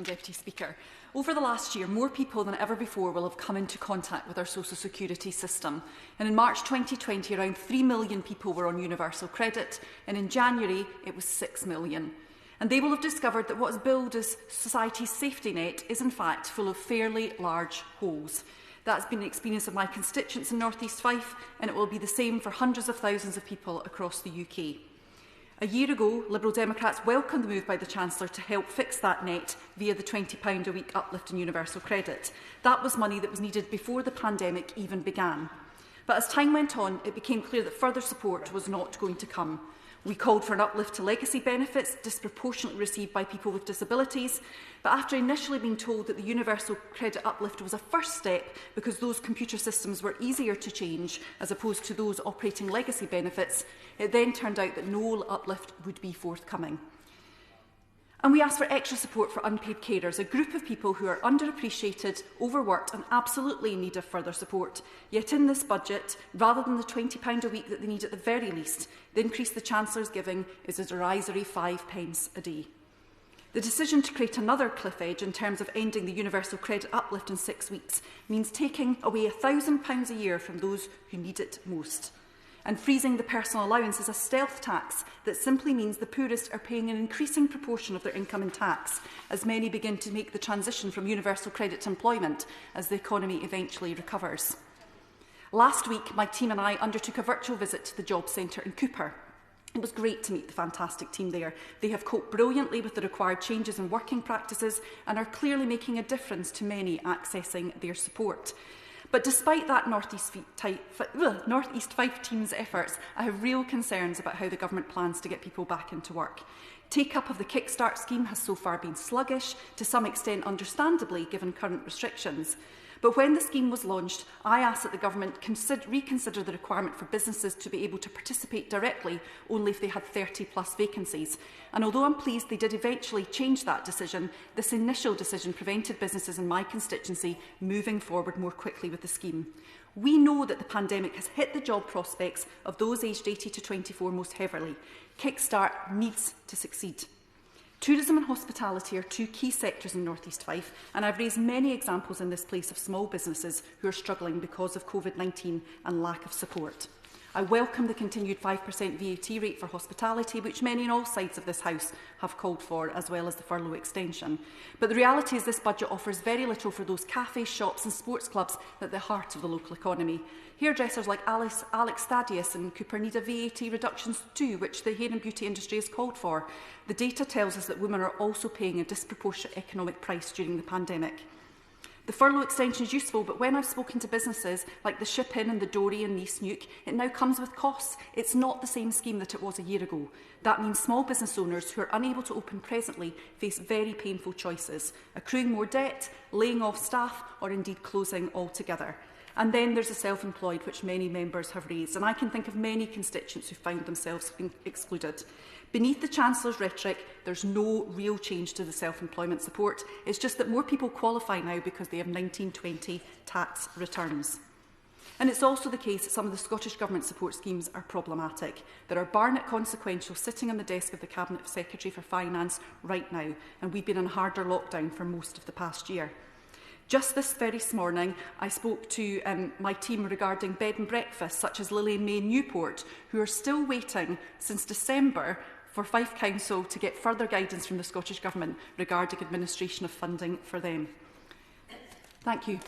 Madam Deputy Speaker. Over the last year, more people than ever before will have come into contact with our social security system. And in March 2020, around 3 million people were on universal credit, and in January it was 6 million. And they will have discovered that what is billed as society's safety net is in fact full of fairly large holes. That's been the experience of my constituents in North East Fife, and it will be the same for hundreds of thousands of people across the UK. A year ago, Liberal Democrats welcomed the move by the Chancellor to help fix that net via the £20 a week uplift in universal credit. That was money that was needed before the pandemic even began. But as time went on, it became clear that further support was not going to come. We called for an uplift to legacy benefits disproportionately received by people with disabilities, but after initially being told that the universal credit uplift was a first step because those computer systems were easier to change as opposed to those operating legacy benefits, it then turned out that no uplift would be forthcoming. And we asked for extra support for unpaid carers, a group of people who are underappreciated, overworked and absolutely in need of further support. Yet in this budget, rather than the £20 a week that they need at the very least, the increase the Chancellor is giving is a derisory 5p a day. The decision to create another cliff edge in terms of ending the universal credit uplift in 6 weeks means taking away £1,000 a year from those who need it most. And freezing the personal allowance is a stealth tax that simply means the poorest are paying an increasing proportion of their income in tax as many begin to make the transition from universal credit to employment as the economy eventually recovers. Last week, my team and I undertook a virtual visit to the Job Centre in Cooper. It was great to meet the fantastic team there. They have coped brilliantly with the required changes in working practices and are clearly making a difference to many accessing their support. But despite that North East Fife team's efforts, I have real concerns about how the Government plans to get people back into work. Take-up of the Kickstart scheme has so far been sluggish, to some extent understandably given current restrictions. But when the scheme was launched, I asked that the Government reconsider the requirement for businesses to be able to participate directly only if they had 30+ vacancies. And although I'm pleased they did eventually change that decision, this initial decision prevented businesses in my constituency moving forward more quickly with the scheme. We know that the pandemic has hit the job prospects of those aged 80 to 24 most heavily. Kickstart needs to succeed. Tourism and hospitality are two key sectors in North East Fife, and I've raised many examples in this place of small businesses who are struggling because of COVID-19 and lack of support. I welcome the continued 5% VAT rate for hospitality, which many on all sides of this House have called for, as well as the furlough extension. But the reality is this budget offers very little for those cafes, shops and sports clubs at the heart of the local economy. Hairdressers like Alex Thaddeus in Cooper need a VAT reduction too, which the hair and beauty industry has called for. The data tells us that women are also paying a disproportionate economic price during the pandemic. The furlough extension is useful, but when I've spoken to businesses like the Ship Inn and the Dory in East Neuk, it now comes with costs. It's not the same scheme that it was a year ago. That means small business owners who are unable to open presently face very painful choices, accruing more debt, laying off staff, or indeed closing altogether. And then there's the self-employed, which many members have raised, and I can think of many constituents who found themselves excluded. Beneath the Chancellor's rhetoric, there's no real change to the self-employment support. It's just that more people qualify now because they have 1920 tax returns. And it's also the case that some of the Scottish Government support schemes are problematic. There are Barnett consequentials sitting on the desk of the Cabinet Secretary for Finance right now, and we've been in a harder lockdown for most of the past year. Just this very morning, I spoke to my team regarding bed and breakfast, such as Lily and May in Newport, who are still waiting since December for Fife Council to get further guidance from the Scottish Government regarding administration of funding for them. Thank you.